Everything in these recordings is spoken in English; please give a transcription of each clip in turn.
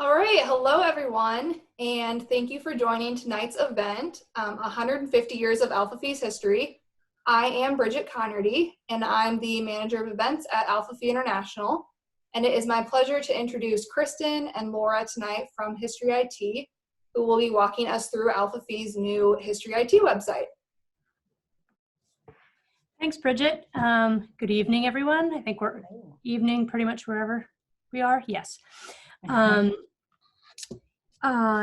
All right, hello everyone, and thank you for joining tonight's event, 150 Years of Alpha Phi's History. I am Bridget Conrady, and I'm the Manager of Events at Alpha Phi International, and it is my pleasure to introduce Kristen and Laura tonight from HistoryIT, who will be walking us through Alpha Phi's new HistoryIT website. Thanks, Bridget. Good evening, everyone. I think we're evening pretty much wherever we are. Yes.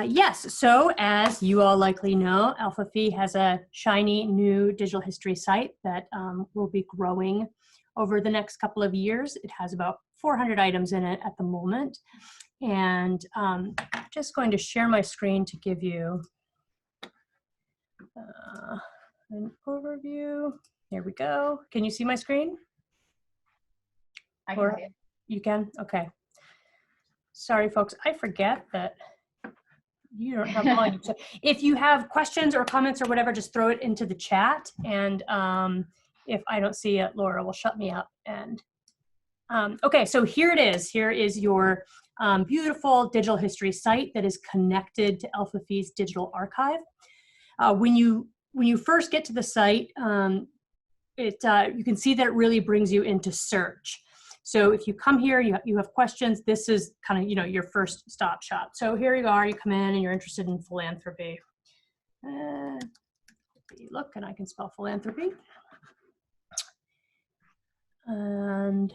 Yes, so as you all likely know, Alpha Phi has a shiny new digital history site that will be growing over the next couple of years. It has about 400 items in it at the moment. And I'm just going to share my screen to give you an overview. Here we go. Can you see my screen? I can see it. You can? Okay. Sorry, folks. I forget that you don't have volume. So if you have questions or comments or whatever, just throw it into the chat. And if I don't see it, Laura will shut me up. And okay, so here it is. Here is your beautiful digital history site that is connected to Alpha Phi's digital archive. When you first get to the site, you can see that it really brings you into search. So if you come here, you have questions, this is kind of, your first stop shop. So here you are, you come in and you're interested in philanthropy. Look, and I can spell philanthropy. And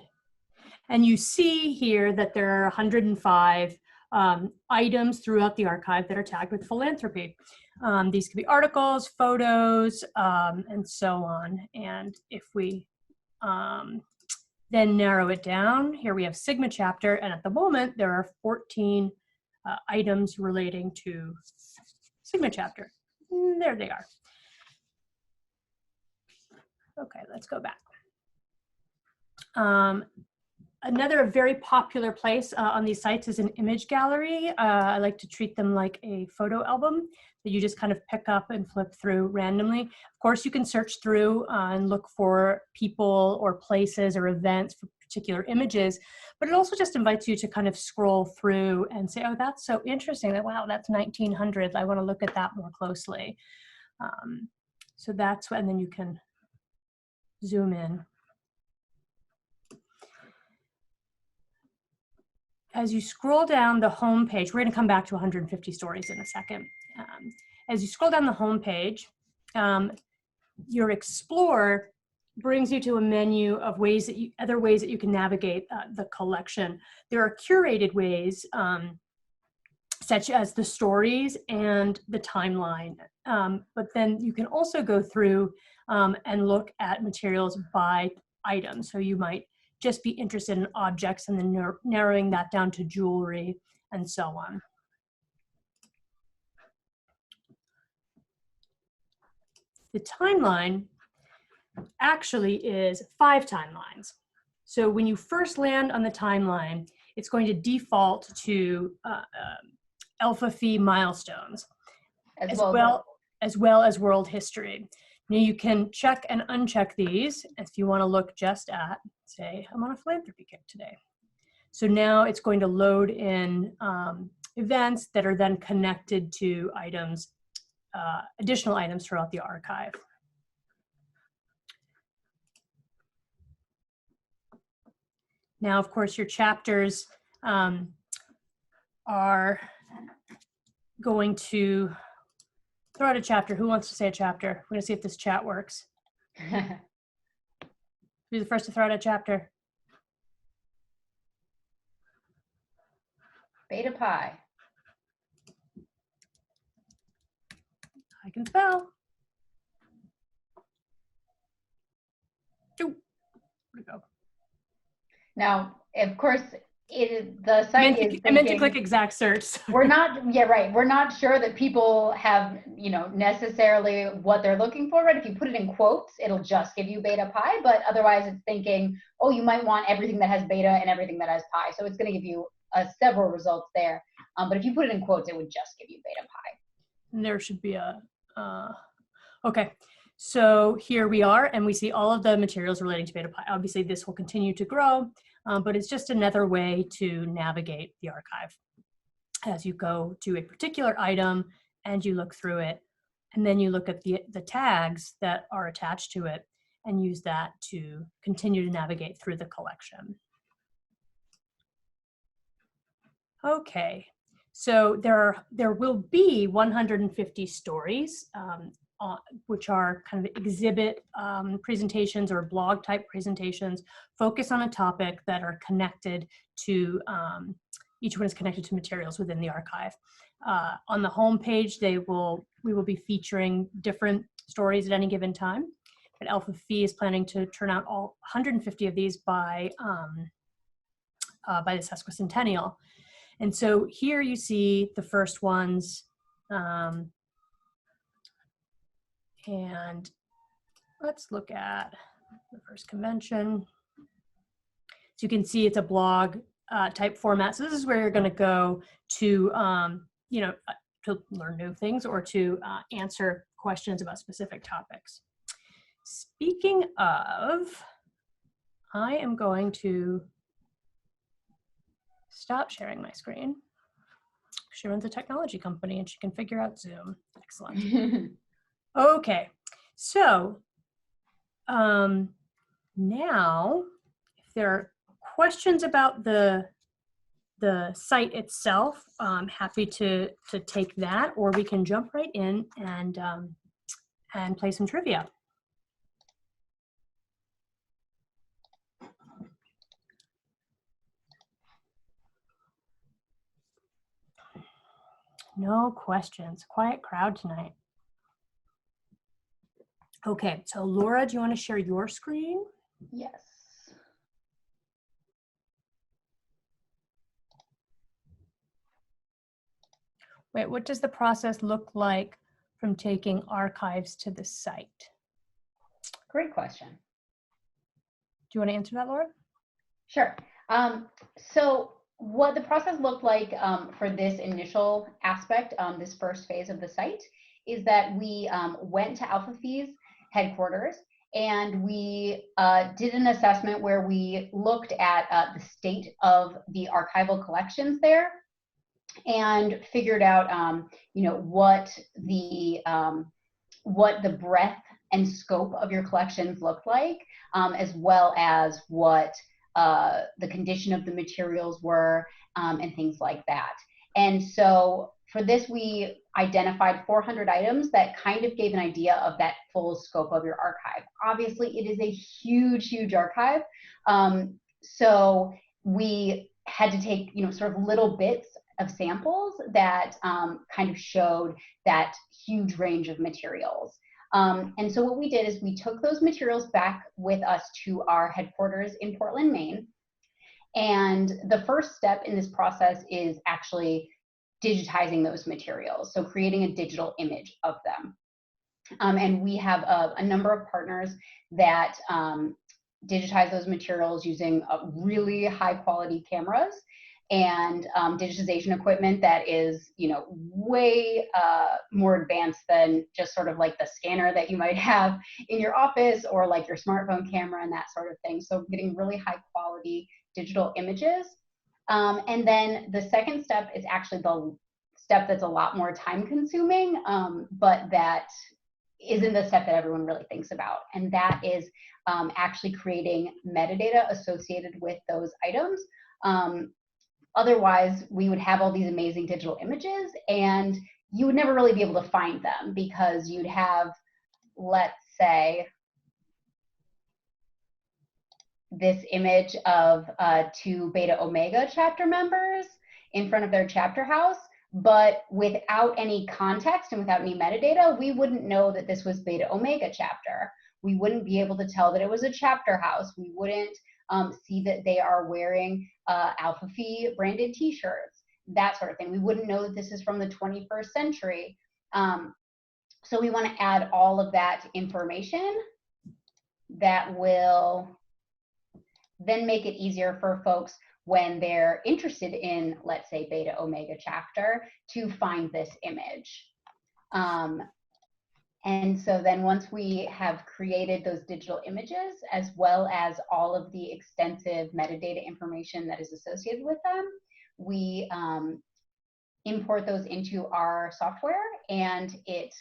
you see here that there are 105 items throughout the archive that are tagged with philanthropy. These could be articles, photos, and so on. And if we then narrow it down, here we have Sigma chapter, and at the moment there are 14 items relating to Sigma chapter. There they are. Okay, let's go back. Another very popular place on these sites is an image gallery. I like to treat them like a photo album that you just kind of pick up and flip through randomly. Of course, you can search through and look for people or places or events for particular images, but it also just invites you to kind of scroll through and say, oh, that's so interesting. Wow, that's 1900. I want to look at that more closely. So that's when, and then you can zoom in. As you scroll down the home page, we're going to come back to 150 stories in a second. As you scroll down the home page, your Explorer brings you to a menu of other ways that you can navigate the collection. There are curated ways, such as the stories and the timeline. But then you can also go through and look at materials by item. So you might just be interested in objects and then narrowing that down to jewelry and so on. The timeline actually is 5 timelines. So when you first land on the timeline, it's going to default to Alpha Phi milestones, as well as world history. Now you can check and uncheck these if you want to look just at, say, I'm on a philanthropy kick today. So now it's going to load in events that are then connected to items, additional items throughout the archive. Now, of course, your chapters are going to throw out a chapter. Who wants to say a chapter? We're going to see if this chat works. Who's the first to throw out a chapter? Beta Pi. I can spell. Ooh, where'd it go? Now, of course, the site is I meant to click exact search. We're not, yeah, right. We're not sure that people have, necessarily what they're looking for, right? If you put it in quotes, it'll just give you beta pi, but otherwise it's thinking, oh, you might want everything that has beta and everything that has pi. So it's going to give you several results there. But if you put it in quotes, it would just give you beta pi. And there should be a, okay. So here we are, and we see all of the materials relating to beta pi. Obviously, this will continue to grow, but it's just another way to navigate the archive. as you go to a particular item and you look through it, and then you look at the tags that are attached to it and use that to continue to navigate through the collection. Okay, so there will be 150 stories, which are kind of exhibit presentations or blog type presentations, focus on a topic that are connected to, each one is connected to materials within the archive. On the home page, we will be featuring different stories at any given time. But Alpha Phi is planning to turn out all 150 of these by the sesquicentennial. And so here you see the first ones, and let's look at the first convention. So you can see it's a blog type format. So this is where you're going to go to, to learn new things or to answer questions about specific topics. Speaking of, I am going to stop sharing my screen. She runs a technology company and she can figure out Zoom. Excellent. Okay, so now if there are questions about the site itself, I'm happy to take that, or we can jump right in and play some trivia. No questions. Quiet crowd tonight. Okay, so Laura, do you want to share your screen? Yes. Wait, what does the process look like from taking archives to the site? Great question. Do you want to answer that, Laura? Sure. So what the process looked like for this initial aspect, this first phase of the site, is that we went to Alpha Phi's headquarters and we did an assessment where we looked at the state of the archival collections there and figured out, what the breadth and scope of your collections looked like, as well as what the condition of the materials were, and things like that. And so for this, we identified 400 items that kind of gave an idea of that full scope of your archive. Obviously, it is a huge, huge archive. So we had to take, sort of little bits of samples that kind of showed that huge range of materials. And so what we did is we took those materials back with us to our headquarters in Portland, Maine. And the first step in this process is actually digitizing those materials, so creating a digital image of them. And we have a number of partners that digitize those materials using really high quality cameras and digitization equipment that is, way more advanced than just sort of like the scanner that you might have in your office or like your smartphone camera and that sort of thing. So getting really high quality digital images. And then the second step is actually the step that's a lot more time consuming, but that isn't the step that everyone really thinks about. And that is actually creating metadata associated with those items. Otherwise, we would have all these amazing digital images and you would never really be able to find them because you'd have, let's say, this image of 2 Beta Omega chapter members in front of their chapter house, but without any context and without any metadata, we wouldn't know that this was Beta Omega chapter. We wouldn't be able to tell that it was a chapter house. We wouldn't see that they are wearing Alpha Phi branded t-shirts, that sort of thing. We wouldn't know that this is from the 21st century. So we want to add all of that information that will then make it easier for folks when they're interested in, let's say, Beta Omega chapter, to find this image. And so then once we have created those digital images, as well as all of the extensive metadata information that is associated with them, we import those into our software, and it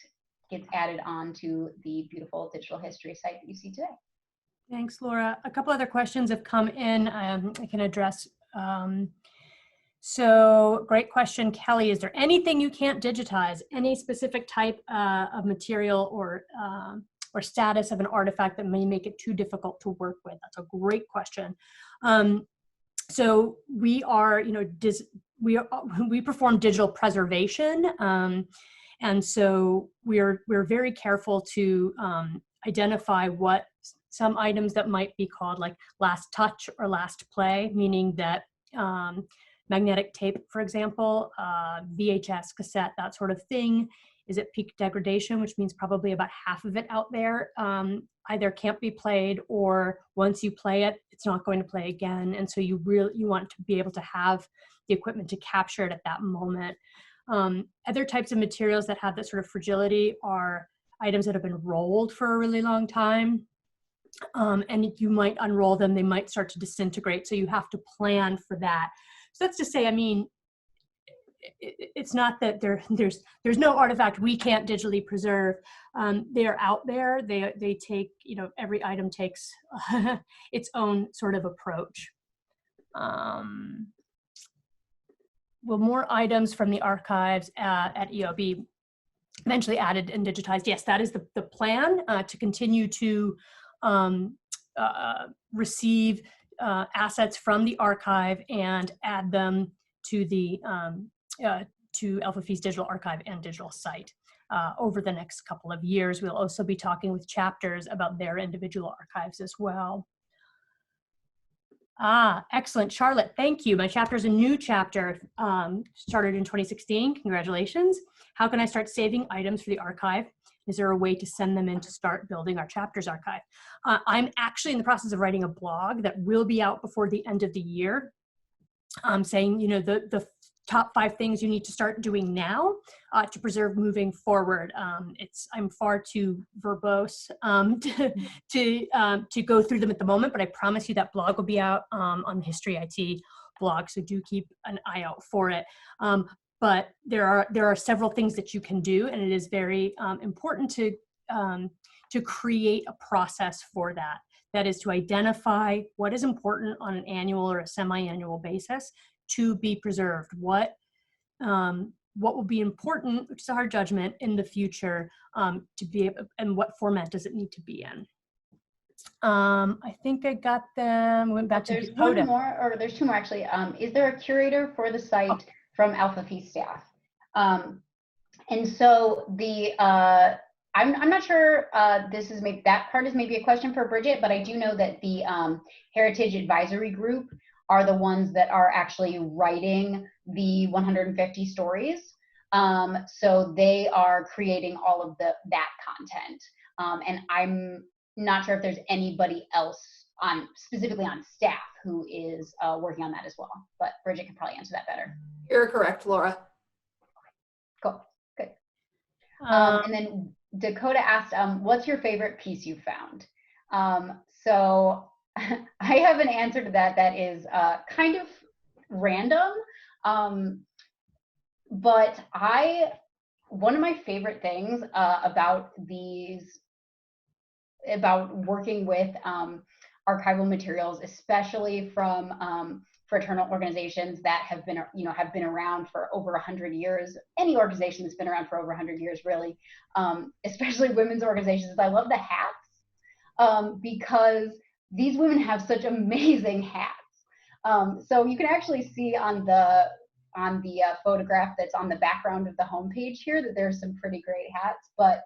gets added on to the beautiful digital history site that you see today. Thanks, Laura. A couple other questions have come in I can address. So great question, Kelly. Is there anything you can't digitize? Any specific type of material or status of an artifact that may make it too difficult to work with? That's a great question. So we are, we perform digital preservation, and so we're very careful to identify what some items that might be called like last touch or last play, meaning that magnetic tape, for example, VHS, cassette, that sort of thing, is at peak degradation, which means probably about half of it out there either can't be played, or once you play it, it's not going to play again. And so you want to be able to have the equipment to capture it at that moment. Other types of materials that have that sort of fragility are items that have been rolled for a really long time. And you might unroll them, they might start to disintegrate. So you have to plan for that. So that's to say, I mean, it's not that there's no artifact we can't digitally preserve. They are out there. They take, every item takes its own sort of approach. Will more items from the archives at EOB eventually added and digitized? Yes, that is the plan, to continue to receive assets from the archive and add them to the to Alpha Phi's digital archive and digital site. Over the next couple of years, we'll also be talking with chapters about their individual archives as well. Excellent, Charlotte, thank you. My chapter is a new chapter, started in 2016, congratulations. How can I start saving items for the archive? Is there a way to send them in to start building our chapters archive? I'm actually in the process of writing a blog that will be out before the end of the year, saying, the top 5 things you need to start doing now to preserve moving forward. I'm far too verbose to go through them at the moment, but I promise you that blog will be out on the HistoryIT blog, so do keep an eye out for it. But there are several things that you can do, and it is very important to create a process for that. That is to identify what is important on an annual or a semi-annual basis to be preserved. What will be important, which is a hard judgment, in the future to be able, and what format does it need to be in? I think I got them. Went back to There's Dakota. one more, or there's 2 more actually. Is there a curator for the site from Alpha Phi staff? And so I'm not sure this is maybe, that part is maybe a question for Bridget, but I do know that the Heritage Advisory Group are the ones that are actually writing the 150 stories. So they are creating all of that content. And I'm not sure if there's anybody else specifically on staff who is working on that as well, but Bridget can probably answer that better. You're correct, Laura. Cool, good. And then Dakota asked, what's your favorite piece you found? So I have an answer to that is kind of random, but one of my favorite things about working with archival materials, especially from fraternal organizations that have been around for over 100 years. Any organization that's been around for over 100 years, really, especially women's organizations. I love the hats because these women have such amazing hats. So you can actually see on the photograph that's on the background of the homepage here that there's some pretty great hats. But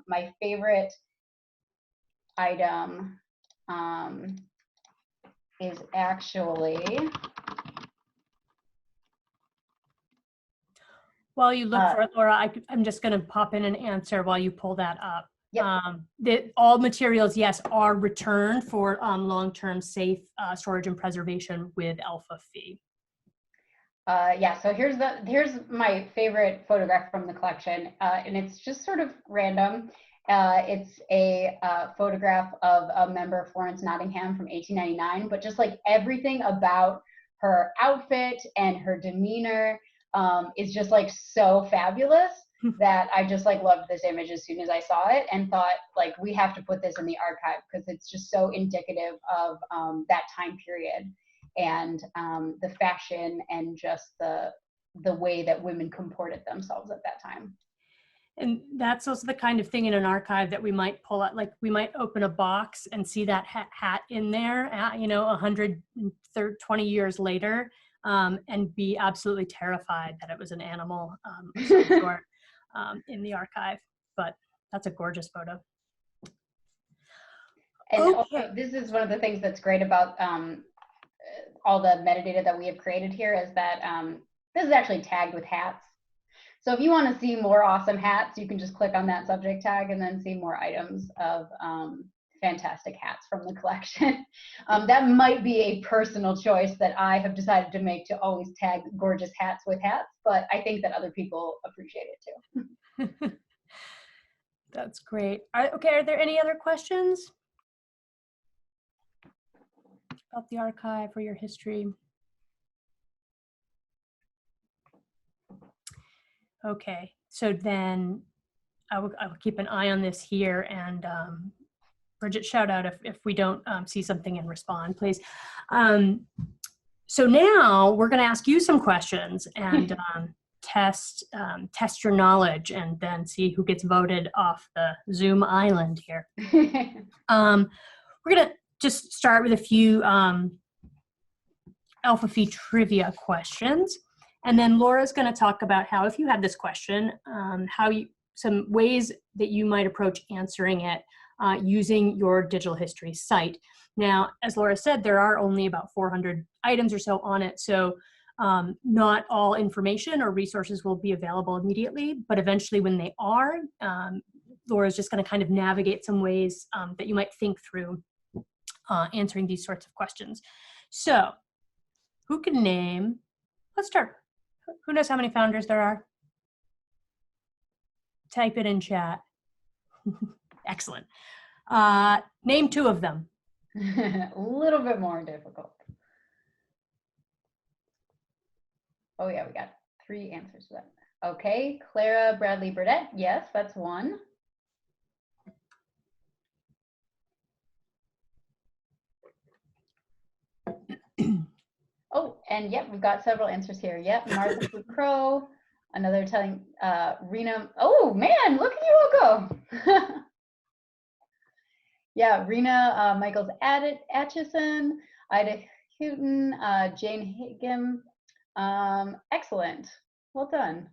my favorite item is actually, while you look for it, Laura, I'm just going to pop in an answer while you pull that up. Yep. All materials, yes, are returned for long-term safe storage and preservation with Alpha Phi. Yeah, so here's my favorite photograph from the collection, and it's just sort of random. It's a photograph of a member of Florence Nottingham from 1899, but just like everything about her outfit and her demeanor is just like so fabulous that I just like loved this image as soon as I saw it and thought like we have to put this in the archive because it's just so indicative of that time period and the fashion and just the way that women comported themselves at that time. And that's also the kind of thing in an archive that we might pull out, like we might open a box and see that hat in there, 120 years later, and be absolutely terrified that it was an animal of some sort in the archive. But that's a gorgeous photo. And okay. Also, this is one of the things that's great about all the metadata that we have created here is that this is actually tagged with hats. So if you want to see more awesome hats, you can just click on that subject tag and then see more items of fantastic hats from the collection. That might be a personal choice that I have decided to make to always tag gorgeous hats with hats, but I think that other people appreciate it too. That's great. Okay, are there any other questions about the archive or your history? Okay, so then I will keep an eye on this here, and Bridget, shout out if we don't see something and respond, please. So now we're going to ask you some questions and test your knowledge, and then see who gets voted off the Zoom island here. We're going to just start with a few Alpha Phi trivia questions. And then Laura's going to talk about how, if you have this question, some ways that you might approach answering it using your digital history site. Now, as Laura said, there are only about 400 items or so on it, so not all information or resources will be available immediately, but eventually when they are, Laura's just going to kind of navigate some ways that you might think through answering these sorts of questions. So, who can name, let's start. Who knows how many founders there are? Type it in chat. Excellent. Name 2 of them. A little bit more difficult. Oh yeah, we got 3 answers to that. Okay, Clara Bradley Burdett. Yes, that's 1. Oh, and yep, we've got several answers here. Yep, Martha Crow, another telling Rena. Oh man, look at you all go. Yeah, Rena Michaels Atchison, Ida Houghton, Jane Higgum. Excellent. Well done.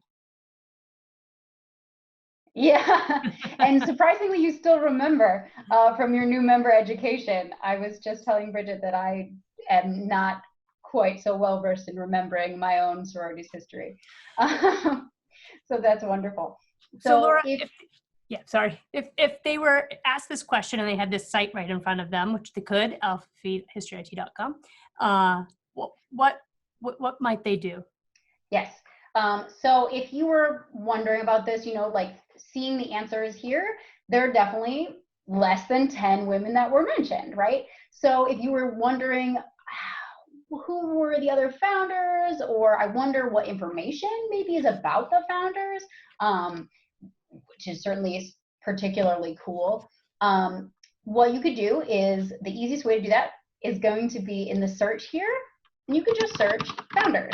Yeah, and surprisingly, you still remember from your new member education. I was just telling Bridget that I am not quite so well versed in remembering my own sorority's history. So that's wonderful. So Laura, if they were asked this question and they had this site right in front of them, which they could, alphaphihistoryit.com, what might they do? Yes. So if you were wondering about this, like seeing the answers here, there are definitely less than 10 women that were mentioned, right? So if you were wondering who were the other founders, or I wonder what information maybe is about the founders, which is certainly particularly cool. What you could do is, the easiest way to do that is going to be in the search here, and you could just search founders.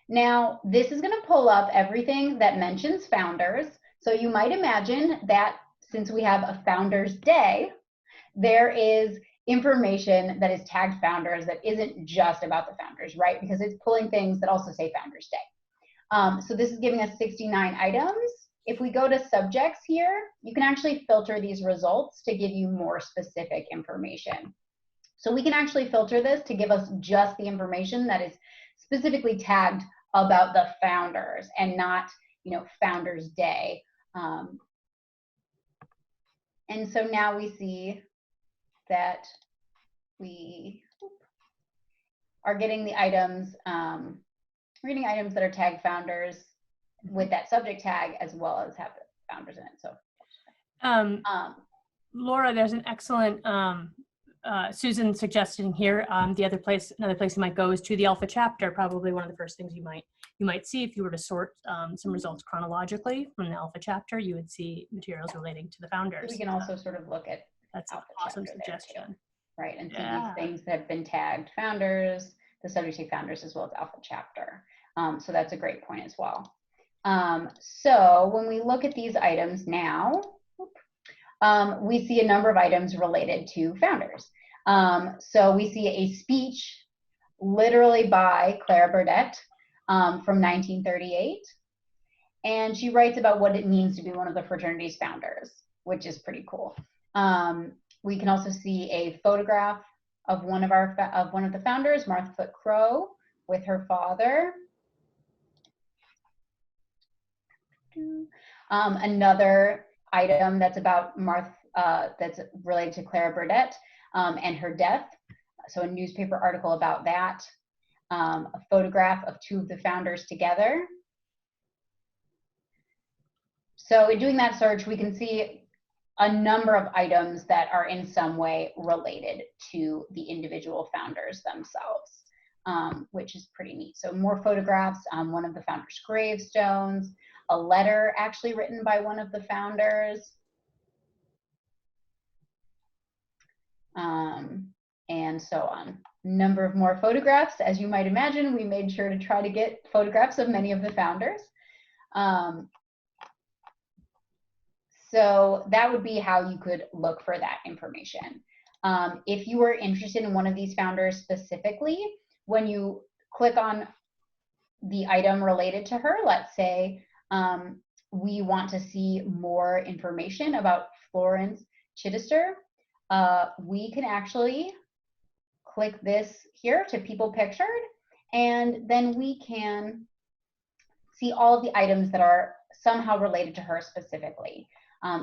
Now, this is going to pull up everything that mentions founders. So you might imagine that since we have a Founders Day, there is information that is tagged founders that isn't just about the founders, right? Because it's pulling things that also say Founders Day. So this is giving us 69 items. If we go to subjects here, you can actually filter these results to give you more specific information. So we can actually filter this to give us just the information that is specifically tagged about the founders and not, Founders Day. And so now we see that we are getting the items, reading items that are tagged founders with that subject tag, as well as have founders in it. So, Laura, there's an excellent Susan suggesting here, another place you might go is to the Alpha chapter. Probably one of the first things you might see if you were to sort some results chronologically from the Alpha chapter. You would see materials relating to the founders. We can also sort of look at that's an Alpha awesome chapter suggestion, right? And see these things that have been tagged founders, the subject to founders, as well as Alpha chapter. So that's a great point as well. So when we look at these items now, we see a number of items related to founders. So we see a speech literally by Clara Burdett from 1938. And she writes about what it means to be one of the fraternity's founders, which is pretty cool. We can also see a photograph of one of the founders, Martha Foote Crowe, with her father. Another item that's about that's related to Clara Burdett and her death. So a newspaper article about that. A photograph of two of the founders together. So in doing that search, we can see a number of items that are in some way related to the individual founders themselves, which is pretty neat. So more photographs, one of the founders' gravestones, a letter actually written by one of the founders, and so on. Number of more photographs. As you might imagine, we made sure to try to get photographs of many of the founders. So that would be how you could look for that information. If you were interested in one of these founders specifically, when you click on the item related to her, let's say we want to see more information about Florence Chittister, we can actually click this here to people pictured, and then we can see all of the items that are somehow related to her specifically.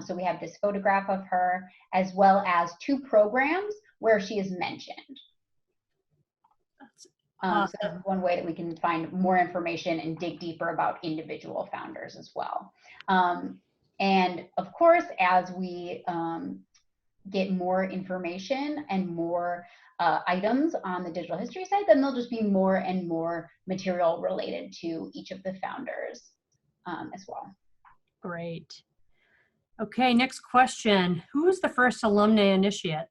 So we have this photograph of her, as well as 2 programs where she is mentioned. So that's one way that we can find more information and dig deeper about individual founders as well. And of course, as we get more information and more items on the digital history site, then there'll just be more and more material related to each of the founders as well. Great. Okay, next question. Who was the first alumni initiate?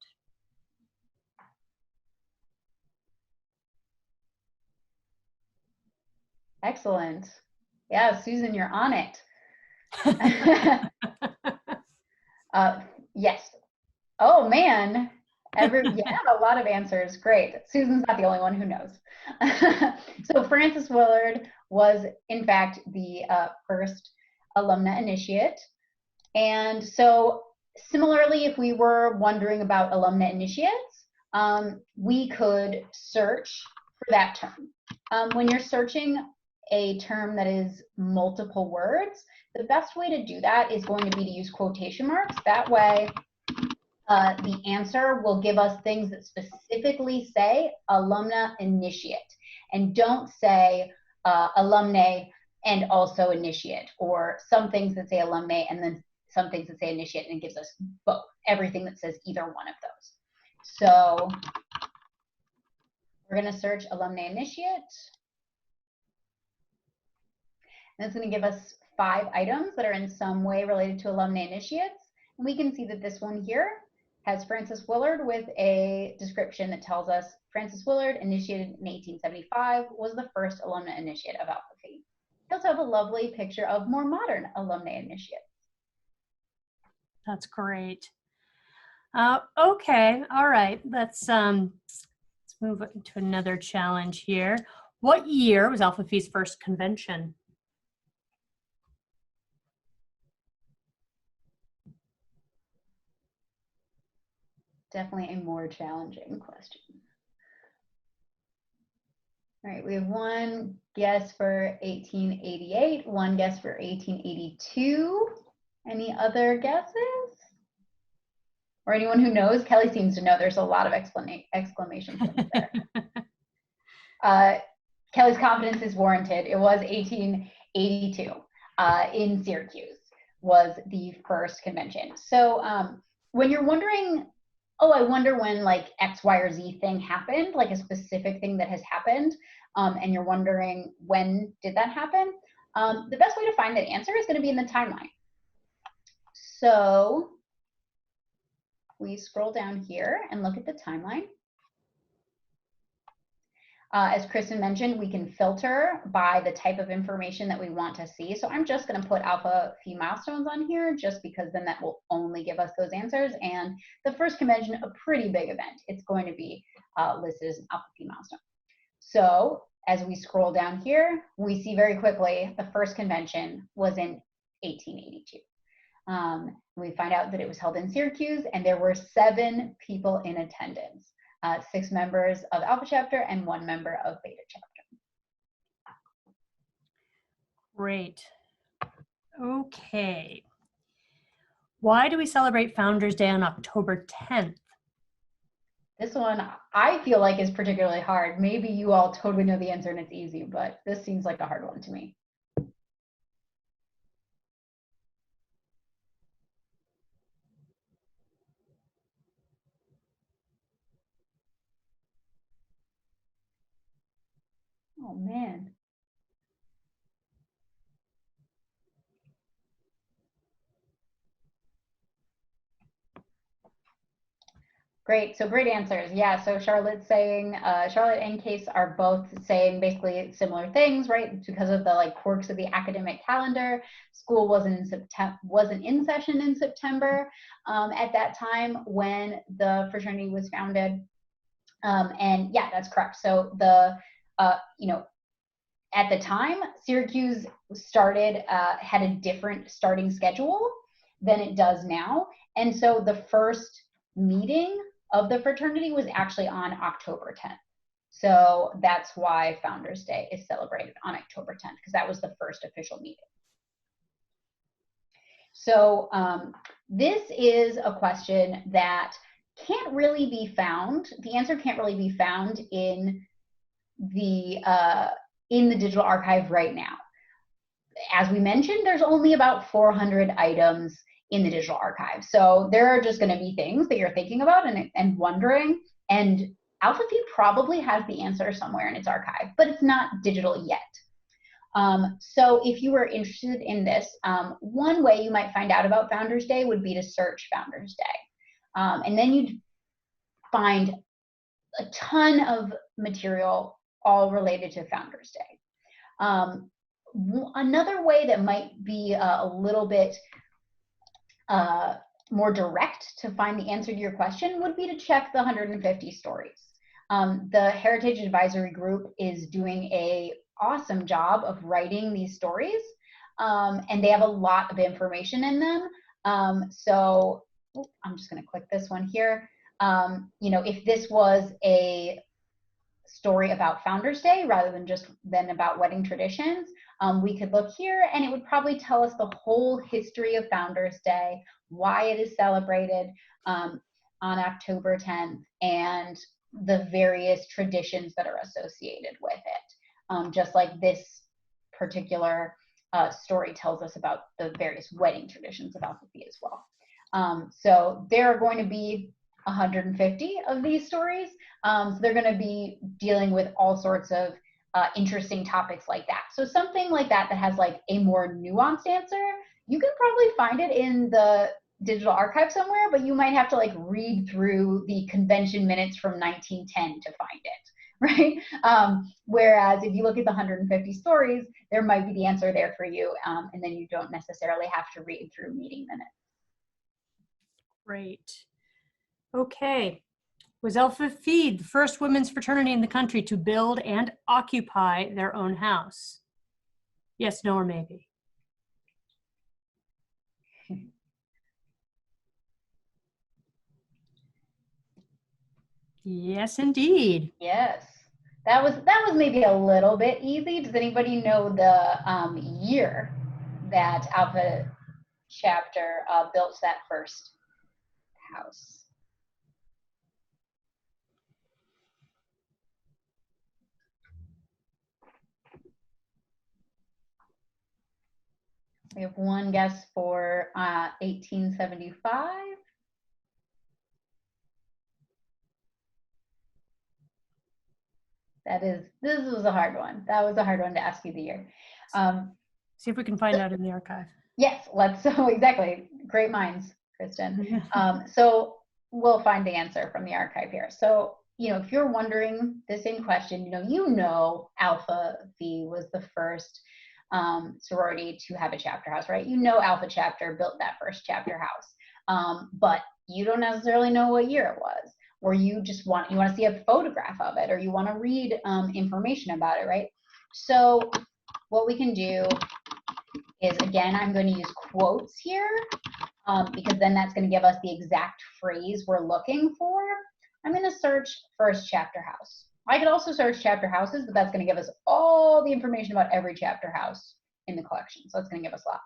Excellent. Yeah, Susan, you're on it. Yes. Oh man. Yeah, a lot of answers. Great. Susan's not the only one who knows. So Frances Willard was, in fact, the first alumna initiate. And so similarly, if we were wondering about alumna initiates, we could search for that term. When you're searching a term that is multiple words, the best way to do that is going to be to use quotation marks. That way, the answer will give us things that specifically say alumna initiate, and don't say alumni and also initiate, or some things that say alumni and then some things that say initiate, and it gives us both, everything that says either one of those. So we're going to search alumni initiate. And it's going to give us 5 items that are in some way related to alumni initiates. And we can see that this one here has Frances Willard with a description that tells us Frances Willard, initiated in 1875, was the first alumna initiate of Alpha Phi. We also have a lovely picture of more modern alumni initiates. That's great. Okay, all right. Let's move to another challenge here. What year was Alpha Phi's first convention? Definitely a more challenging question. All right, we have one guess for 1888, one guess for 1882. Any other guesses? Or anyone who knows? Kelly seems to know. There's a lot of exclamation points there. Kelly's confidence is warranted. It was 1882 in Syracuse was the first convention. So when you're wondering oh, I wonder when like X, Y, or Z thing happened, like a specific thing that has happened, and you're wondering when did that happen, the best way to find that answer is going to be in the timeline. So we scroll down here and look at the timeline. As Kristen mentioned, we can filter by the type of information that we want to see. So I'm just going to put Alpha Phi milestones on here just because then that will only give us those answers. And the first convention, a pretty big event, it's going to be listed as an Alpha Phi milestone. So as we scroll down here, we see very quickly the first convention was in 1882. We find out that it was held in Syracuse, and there were 7 people in attendance. 6 members of Alpha chapter and 1 member of Beta chapter. Great. Okay. Why do we celebrate Founders Day on October 10th? This one I feel like is particularly hard. Maybe you all totally know the answer and it's easy, but this seems like a hard one to me. Oh man. Great, so great answers. Yeah, so Charlotte's saying, Charlotte and Case are both saying basically similar things, right? It's because of the like quirks of the academic calendar. School wasn't in session in September at that time when the fraternity was founded. And yeah, that's correct. So the, you know, at the time, Syracuse had a different starting schedule than it does now. And so the first meeting of the fraternity was actually on October 10th. So that's why Founders Day is celebrated on October 10th, because that was the first official meeting. So this is a question that can't really be found. The answer can't really be found in the digital archive right now. As we mentioned, there's only about 400 items in the digital archive. So there are just going to be things that you're thinking about and wondering, and Alpha Phi probably has the answer somewhere in its archive, but it's not digital yet. So if you were interested in this, one way you might find out about Founders Day would be to search Founders Day. And then you'd find a ton of material all related to Founders Day. Another way that might be a little bit more direct to find the answer to your question would be to check the 150 stories. The Heritage Advisory Group is doing an awesome job of writing these stories, and they have a lot of information in them. So I'm just going to click this one here. You know, if this was a story about Founders Day rather than about wedding traditions, we could look here and it would probably tell us the whole history of Founders Day, why it is celebrated on October 10th, and the various traditions that are associated with it. Just like this particular story tells us about the various wedding traditions of Alpha Phi as well. So there are going to be 150 of these stories. So they're going to be dealing with all sorts of interesting topics like that. So something like that has like a more nuanced answer, you can probably find it in the digital archive somewhere, but you might have to like read through the convention minutes from 1910 to find it, right? Whereas if you look at the 150 stories, there might be the answer there for you, and then you don't necessarily have to read through meeting minutes. Great. Okay. Was Alpha Phi the first women's fraternity in the country to build and occupy their own house? Yes, no, or maybe? Yes, indeed. Yes. That was maybe a little bit easy. Does anybody know the year that Alpha chapter built that first house? We have one guess for 1875. This was a hard one. That was a hard one to ask you the year. See if we can find out in the archive. Yes, so exactly. Great minds, Kristen. So we'll find the answer from the archive here. So, if you're wondering this in question, Alpha Phi was the first sorority to have a chapter house, right? Alpha chapter built that first chapter house, but you don't necessarily know what year it was, or you want to see a photograph of it, or you want to read information about it, right? So what we can do is, again, I'm going to use quotes here because then that's going to give us the exact phrase we're looking for. I'm going to search first chapter house. I could also search chapter houses, but that's going to give us all the information about every chapter house in the collection. So it's going to give us a lot.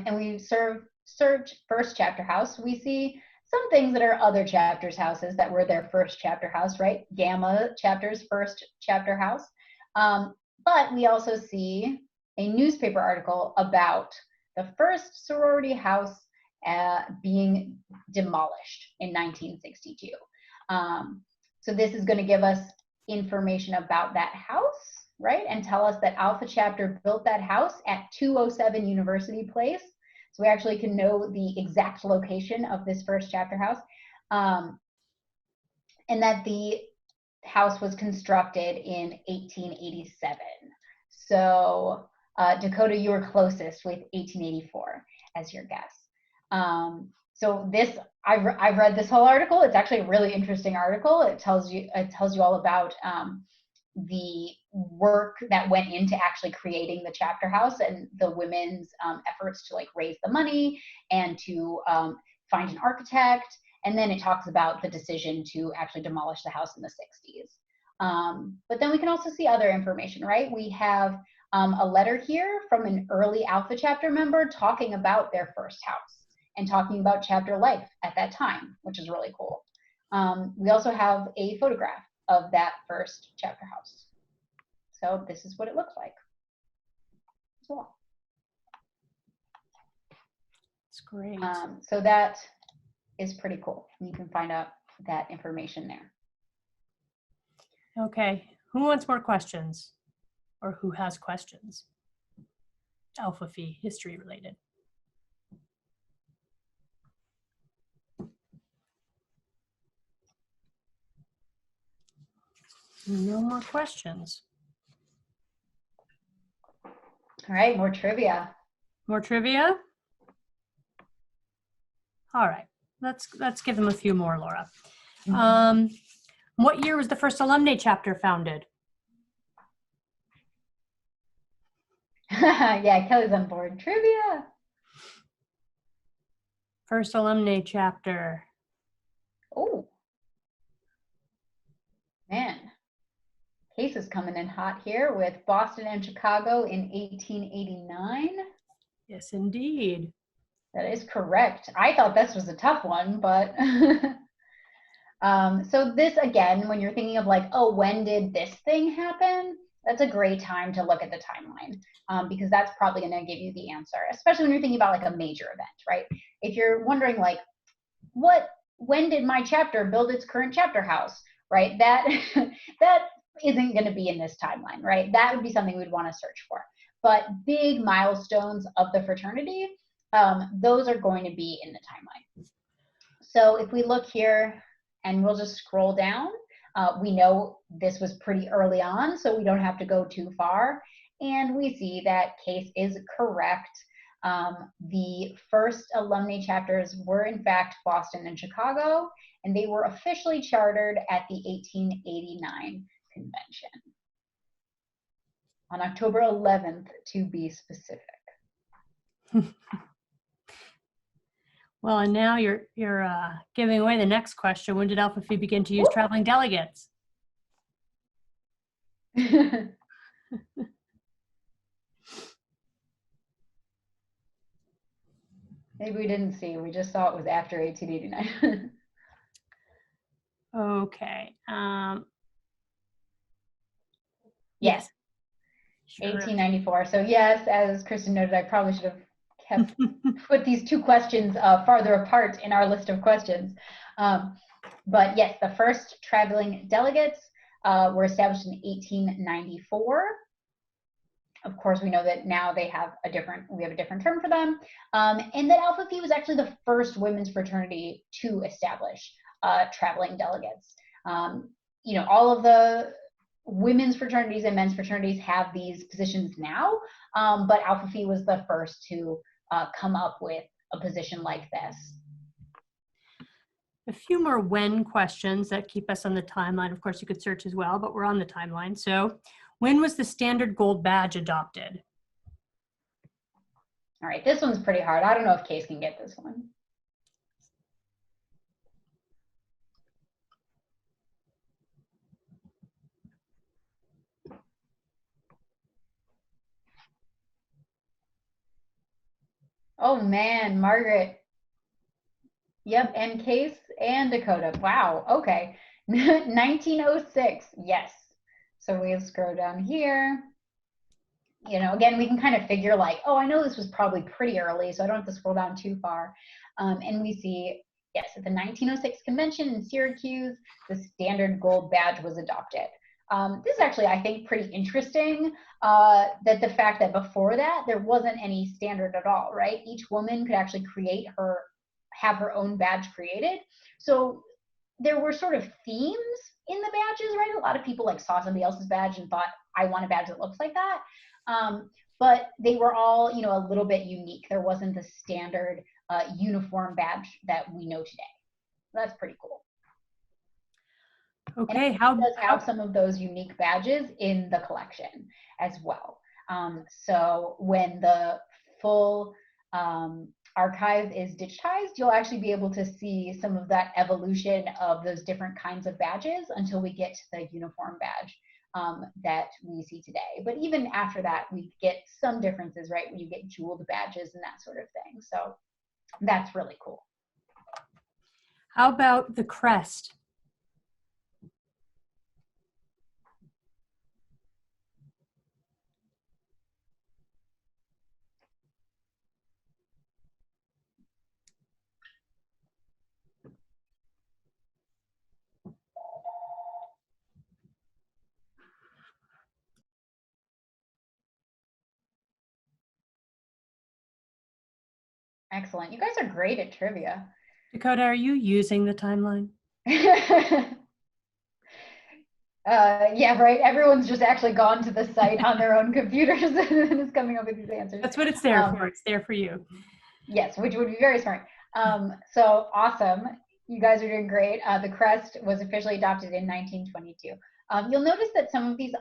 And we search first chapter house. We see some things that are other chapters' houses that were their first chapter house, right? Gamma chapter's first chapter house. But we also see a newspaper article about the first sorority house being demolished in 1962. So this is going to give us information about that house, right? And tell us that Alpha chapter built that house at 207 University Place. So we actually can know the exact location of this first chapter house. And that the house was constructed in 1887. So Dakota, you were closest with 1884 as your guess. So this, I've read this whole article. It's actually a really interesting article. It tells you all about the work that went into actually creating the chapter house and the women's efforts to raise the money and to find an architect. And then it talks about the decision to actually demolish the house in the 60s. But then we can also see other information, right? We have a letter here from an early Alpha chapter member talking about their first house and talking about chapter life at that time, which is really cool. We also have a photograph of that first chapter house. So this is what it looks like as well. It's great. So that is pretty cool. You can find out that information there. Okay, who wants more questions? Or who has questions? Alpha Phi, history related. No more questions. All right, more trivia. More trivia? All right, let's give them a few more, Laura. Mm-hmm. What year was the first alumni chapter founded? Yeah, Kelly's on board. Trivia. First alumni chapter. Oh, man. Case is coming in hot here with Boston and Chicago in 1889. Yes, indeed. That is correct. I thought this was a tough one, but so this, again, when you're thinking of when did this thing happen? That's a great time to look at the timeline because that's probably going to give you the answer, especially when you're thinking about a major event, right? If you're wondering when did my chapter build its current chapter house, right? That isn't going to be in this timeline, right? That would be something we'd want to search for. But big milestones of the fraternity, those are going to be in the timeline. So if we look here and we'll just scroll down, we know this was pretty early on, so we don't have to go too far. And we see that Case is correct. The first alumni chapters were in fact Boston and Chicago, and they were officially chartered at the 1889 convention on October 11th, to be specific. Well, and now you're giving away the next question. When did Alpha Phi begin to use traveling delegates? Maybe we didn't see. We just saw it was after 1889. Okay. Yes. Sure. 1894. So yes, as Kristen noted, I probably should have put these two questions farther apart in our list of questions. But yes, the first traveling delegates were established in 1894. Of course, we know that now we have a different term for them. And that Alpha Phi was actually the first women's fraternity to establish traveling delegates. All of the women's fraternities and men's fraternities have these positions now, but Alpha Phi was the first to come up with a position like this. A few more when questions that keep us on the timeline. Of course, you could search as well, but we're on the timeline. So, when was the standard gold badge adopted? All right, this one's pretty hard. I don't know if Case can get this one. Oh man, Margaret. Yep, and Case and Dakota. Wow, okay. 1906, yes. So we'll scroll down here. Again, we can kind of figure like, oh, I know this was probably pretty early, so I don't have to scroll down too far. And we see, yes, at the 1906 convention in Syracuse, the standard gold badge was adopted. This is actually, I think, pretty interesting, that the fact that before that, there wasn't any standard at all, right? Each woman could actually have her own badge created. So there were sort of themes in the badges, right? A lot of people like saw somebody else's badge and thought, I want a badge that looks like that. But they were all, a little bit unique. There wasn't the standard uniform badge that we know today. That's pretty cool. Okay, and it does have some of those unique badges in the collection as well. So when the full archive is digitized, you'll actually be able to see some of that evolution of those different kinds of badges until we get to the uniform badge that we see today. But even after that, we get some differences, right? When you get jeweled badges and that sort of thing. So that's really cool. How about the crest? Excellent. You guys are great at trivia. Dakota, are you using the timeline? Yeah, right. Everyone's just actually gone to the site on their own computers and is coming up with these answers. That's what it's there for. It's there for you. Yes, which would be very smart. So awesome. You guys are doing great. The crest was officially adopted in 1922. You'll notice that some of these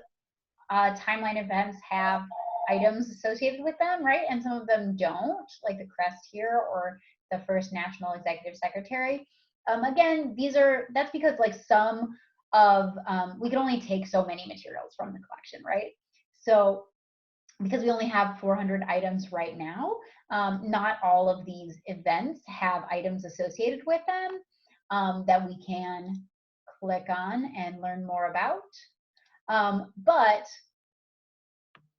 timeline events have items associated with them, right? And some of them don't, like the crest here or the first National Executive Secretary. Again, that's because like some of, we can only take so many materials from the collection, right? So because we only have 400 items right now, not all of these events have items associated with them that we can click on and learn more about. But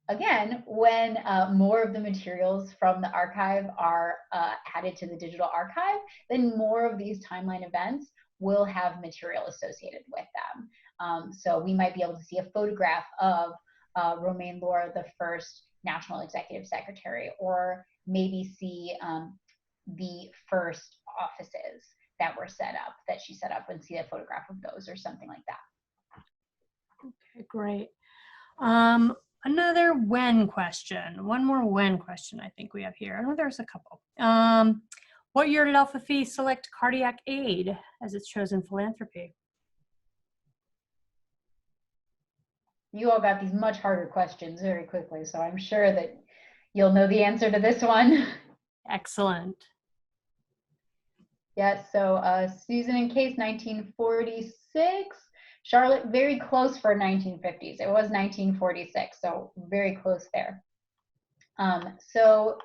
again, when more of the materials from the archive are added to the digital archive, then more of these timeline events will have material associated with them. So we might be able to see a photograph of Romaine Laura, the first National Executive Secretary, or maybe see the first offices that were set up, that she set up, and see a photograph of those or something like that. Okay, great. Another when question. One more when question I think we have here. I know there's a couple. What year did Alpha Phi select cardiac aid as its chosen philanthropy? You all got these much harder questions very quickly, so I'm sure that you'll know the answer to this one. Excellent. Yes, so Susan and Case, 1946. Charlotte, very close for 1950s. It was 1946, so very close there. So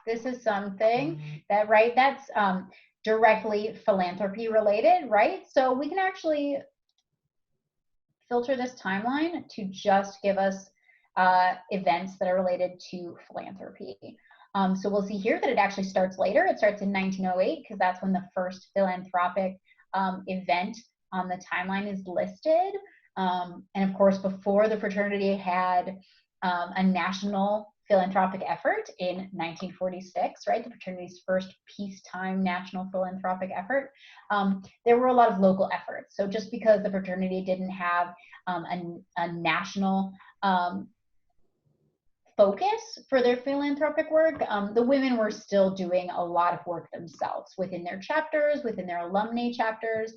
this is something that, right, that's directly philanthropy related, right? So we can actually filter this timeline to just give us events that are related to philanthropy. So we'll see here that it actually starts later. It starts in 1908 because that's when the first philanthropic event on the timeline is listed. And of course, before the fraternity had a national philanthropic effort in 1946, right? The fraternity's first peacetime national philanthropic effort. There were a lot of local efforts. So just because the fraternity didn't have a national focus for their philanthropic work, the women were still doing a lot of work themselves within their chapters, within their alumni chapters,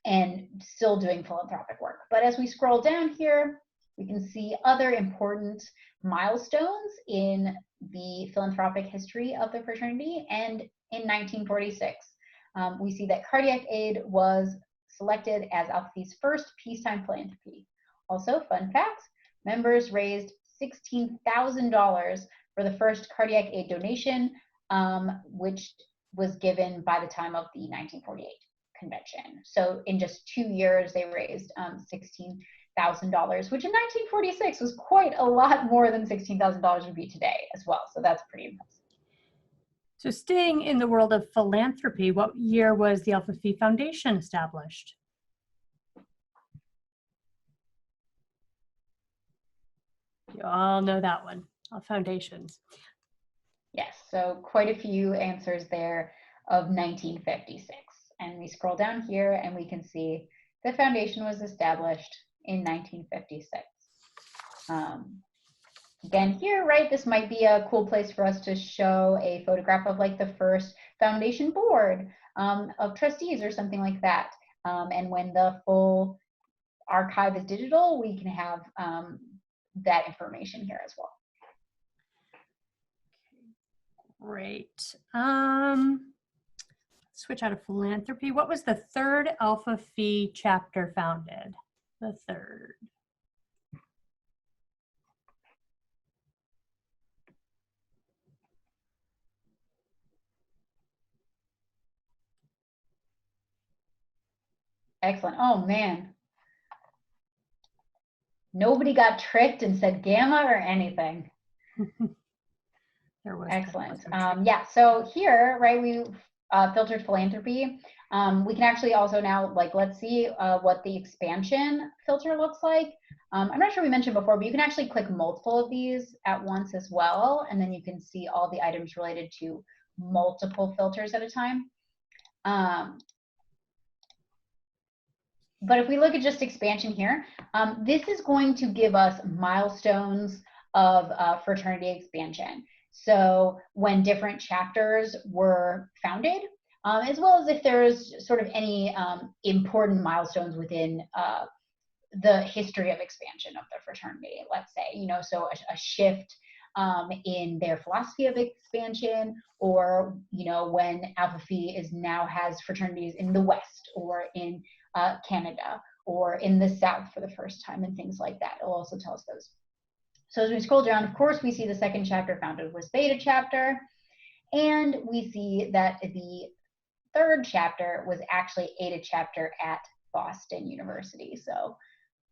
and still doing philanthropic work. But as we scroll down here, we can see other important milestones in the philanthropic history of the fraternity. And in 1946, we see that cardiac aid was selected as Alpha Phi's first peacetime philanthropy. Also, fun facts, members raised $16,000 for the first cardiac aid donation, which was given by the time of the 1948 convention. So in just 2 years, they raised $16,000, which in 1946 was quite a lot more than $16,000 would be today as well. So that's pretty impressive. So staying in the world of philanthropy, what year was the Alpha Phi Foundation established? You all know that one, foundations. Yes, so quite a few answers there of 1956. And we scroll down here and we can see the foundation was established in 1956. Again here, right, this might be a cool place for us to show a photograph of like the first foundation board of trustees or something like that. And when the full archive is digital, we can have that information here as well. Great. Switch out of philanthropy. What was the third Alpha Phi chapter founded? The third. Excellent. Oh man. Nobody got tricked and said gamma or anything. There was excellent. Yeah, so here, right, we filtered philanthropy. We can actually also now, like, let's see what the expansion filter looks like. I'm not sure we mentioned before, but you can actually click multiple of these at once as well, and then you can see all the items related to multiple filters at a time. But if we look at just expansion here, this is going to give us milestones of fraternity expansion. So when different chapters were founded, as well as if there's sort of any important milestones within the history of expansion of the fraternity, let's say, you know, so a shift in their philosophy of expansion, or, you know, when Alpha Phi now has fraternities in the West or in Canada or in the South for the first time and things like that. It'll also tell us those. So as we scroll down, of course, we see the second chapter founded was Beta chapter, and we see that the third chapter was actually Eta chapter at Boston University. So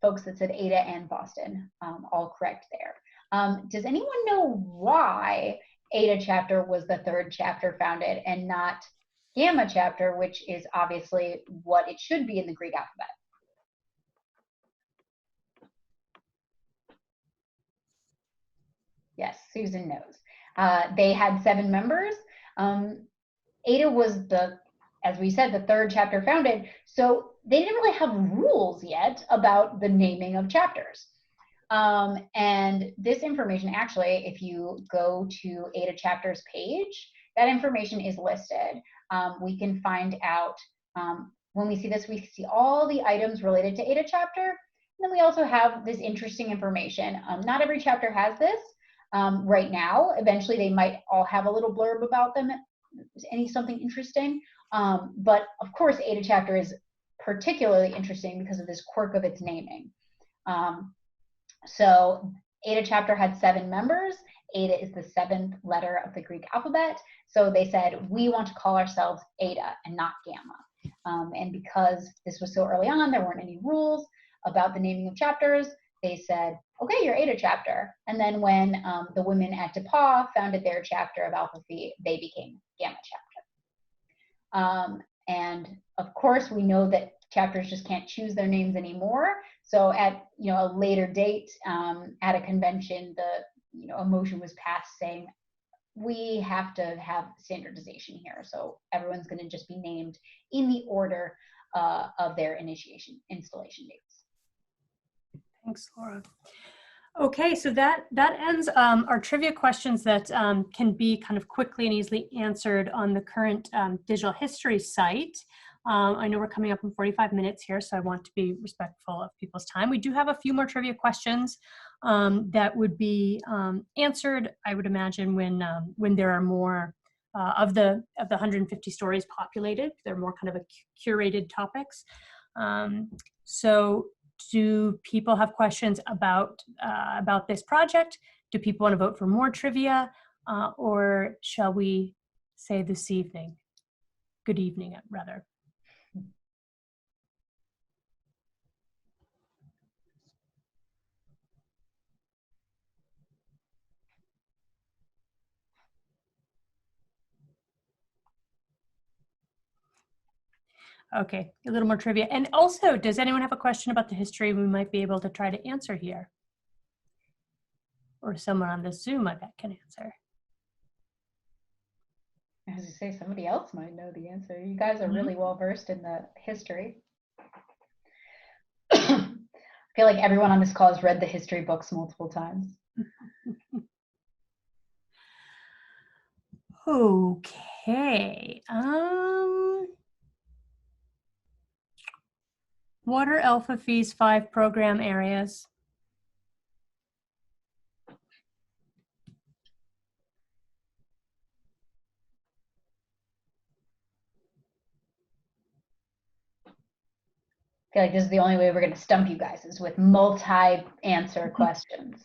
folks that said Eta and Boston, all correct there. Does anyone know why Eta chapter was the third chapter founded and not Gamma chapter, which is obviously what it should be in the Greek alphabet? Yes, Susan knows. They had 7 members. Eta was as we said, the third chapter founded, so they didn't really have rules yet about the naming of chapters. And this information, actually, if you go to Eta chapters page, that information is listed. We can find out, when we see this, we see all the items related to Eta chapter, and then we also have this interesting information. Not every chapter has this right now. Eventually, they might all have a little blurb about them, something interesting. But of course, Eta chapter is particularly interesting because of this quirk of its naming. So Eta chapter had 7 members. Eta is the 7th letter of the Greek alphabet. So they said, we want to call ourselves Eta and not Gamma. And because this was so early on, there weren't any rules about the naming of chapters. They said, okay, you're Eta chapter. And then when the women at DePauw founded their chapter of Alpha Phi, they became Gamma chapter. And of course, we know that chapters just can't choose their names anymore. So at, a later date, at a convention, a motion was passed saying, we have to have standardization here. So everyone's going to just be named in the order of their installation dates. Thanks, Laura. Okay, so that ends our trivia questions that can be kind of quickly and easily answered on the current digital history site. I know we're coming up in 45 minutes here, so I want to be respectful of people's time. We do have a few more trivia questions that would be answered, I would imagine, when there are more of the 150 stories populated. They're more kind of a curated topics. So do people have questions about this project? Do people want to vote for more trivia? Or shall we say this evening? Good evening, rather. Okay, a little more trivia. And also, does anyone have a question about the history we might be able to try to answer here? Or someone on the Zoom, I bet, can answer. As you say, somebody else might know the answer. You guys are really well versed in the history. I feel like everyone on this call has read the history books multiple times. Okay. What are Alpha Phi's 5 program areas? I feel like this is the only way we're going to stump you guys, is with multi-answer questions.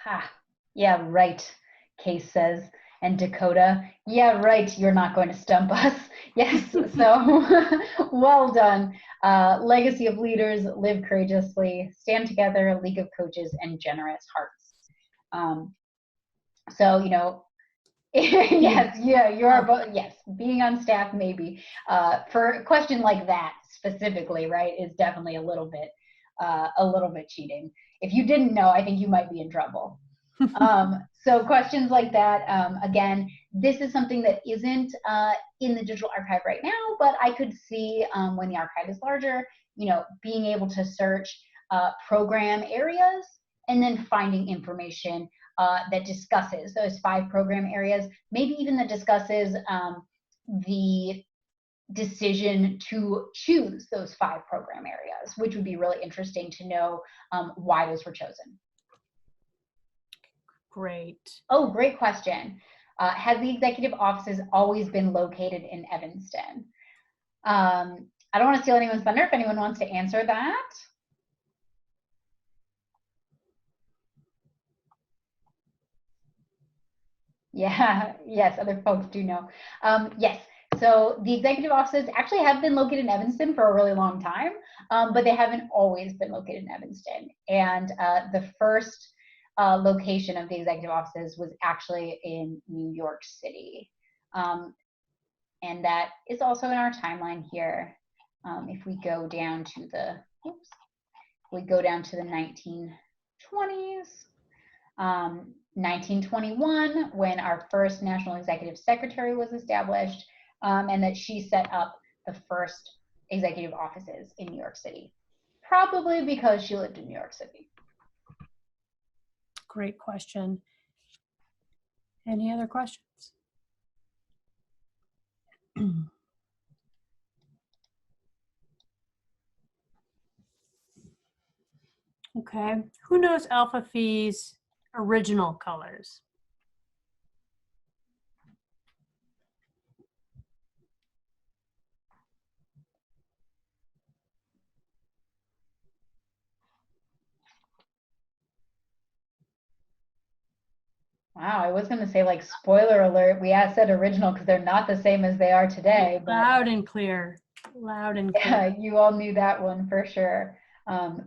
Ha, yeah, right, Case says. And Dakota, yeah, right, you're not going to stump us. Yes, so well done. Legacy of leaders, live courageously, stand together, league of coaches, and generous hearts. So, yes, yeah, you are both, yes, being on staff maybe. For a question like that specifically, right, is definitely a little bit cheating. If you didn't know, I think you might be in trouble. So questions like that, again, this is something that isn't in the digital archive right now, but I could see when the archive is larger, being able to search program areas and then finding information that discusses those 5 program areas, maybe even that discusses the decision to choose those 5 program areas, which would be really interesting to know why those were chosen. Great. Oh, great question. Has the executive offices always been located in Evanston? I don't want to steal anyone's thunder if anyone wants to answer that. Yeah, yes, other folks do know. Yes, so the executive offices actually have been located in Evanston for a really long time, but they haven't always been located in Evanston. And the first location of the executive offices was actually in New York City. And that is also in our timeline here. If we go down to the, oops, we go down to the 1920s, 1921, when our first National Executive Secretary was established, and that she set up the first executive offices in New York City, probably because she lived in New York City. Great question. Any other questions? Okay, who knows Alpha Phi's original colors? Wow, I was going to say, like, spoiler alert, we said original because they're not the same as they are today. But loud and clear. Loud and clear. yeah, you all knew that one for sure.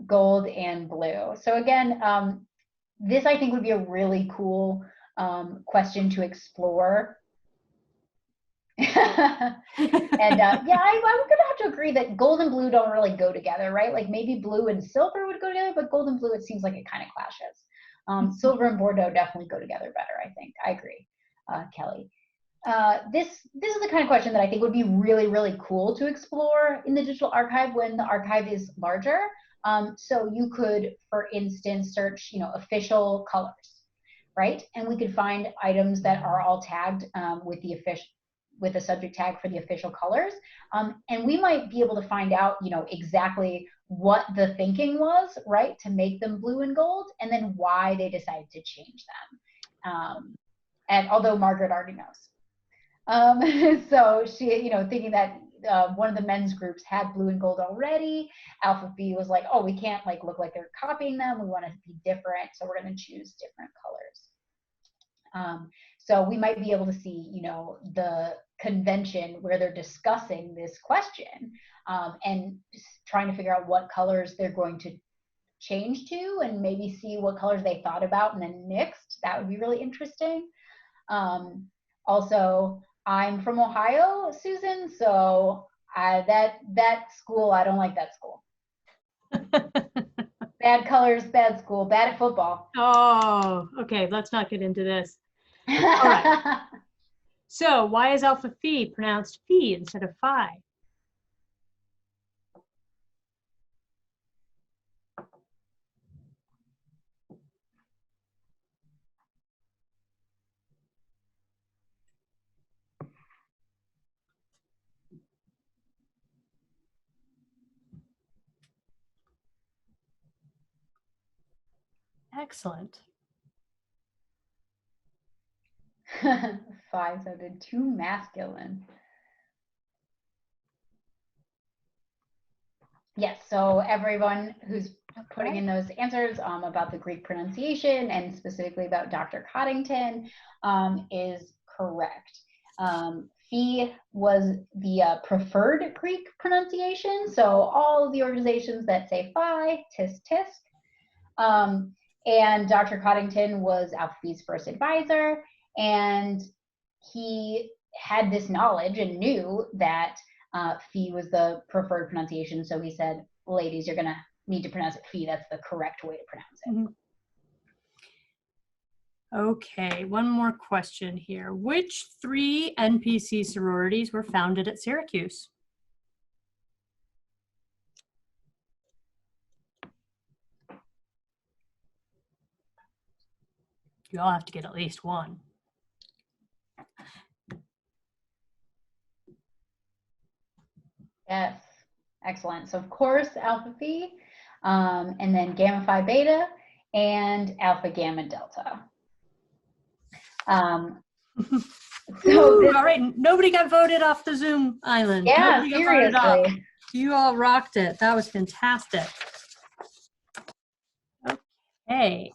gold and blue. So again, this I think would be a really cool question to explore. And yeah, I'm gonna have to agree that gold and blue don't really go together, right? Like maybe blue and silver would go together, but gold and blue, it seems like it kind of clashes. Silver and Bordeaux definitely go together better, I think. I agree, Kelly. This is the kind of question that I think would be really, really cool to explore in the digital archive when the archive is larger. So you could, for instance, search, official colors, right? And we could find items that are all tagged with a subject tag for the official colors. And we might be able to find out, exactly what the thinking was, right, to make them blue and gold, and then why they decided to change them. And although Margaret already knows. So she, thinking that one of the men's groups had blue and gold already, Alpha Phi was like, oh, we can't look like they're copying them. We want to be different, so we're going to choose different colors. So we might be able to see, the convention where they're discussing this question and trying to figure out what colors they're going to change to, and maybe see what colors they thought about and then mixed. That would be really interesting. Also, I'm from Ohio, Susan, so that school, I don't like that school. Bad colors, bad school, bad at football. Oh, okay. Let's not get into this. All right. So why is Alpha Phi pronounced Phi instead of Phi? Excellent. Phi sounded too masculine. Yes, so everyone who's putting in those answers about the Greek pronunciation and specifically about Dr. Coddington is correct. Phi was the preferred Greek pronunciation, so all of the organizations that say Phi, tisk, tisk. And Dr. Coddington was Alpha Phi's first advisor, and he had this knowledge and knew that Phi was the preferred pronunciation. So he said, ladies, you're going to need to pronounce it Phi. That's the correct way to pronounce it. Okay, one more question here. Which 3 NPC sororities were founded at Syracuse? You all have to get at least one. Yes, excellent. So of course, Alpha Phi, and then Gamma Phi Beta, and Alpha Gamma Delta. So all right, nobody got voted off the Zoom island. Yeah, nobody seriously. got voted off. You all rocked it. That was fantastic. Okay.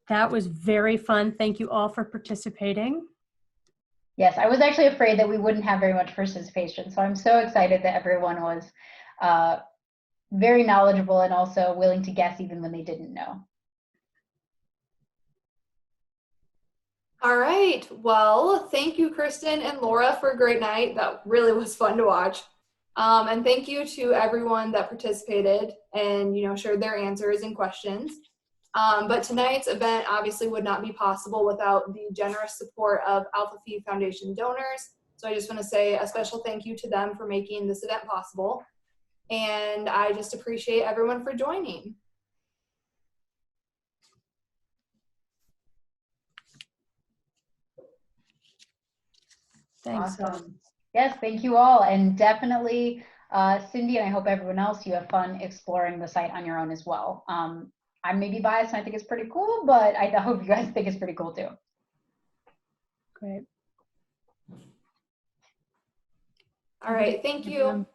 That was very fun. Thank you all for participating. Yes, I was actually afraid that we wouldn't have very much participation. So I'm so excited that everyone was very knowledgeable and also willing to guess even when they didn't know. All right. Well, thank you, Kristen and Laura, for a great night. That really was fun to watch. And thank you to everyone that participated and, shared their answers and questions. But tonight's event obviously would not be possible without the generous support of Alpha Phi Foundation donors. So I just want to say a special thank you to them for making this event possible. And I just appreciate everyone for joining. Thanks. Awesome. Yes, thank you all. And definitely, Cindy, and I hope everyone else, you have fun exploring the site on your own as well. I may be biased and I think it's pretty cool, but I hope you guys think it's pretty cool too. Great. All right, thank you.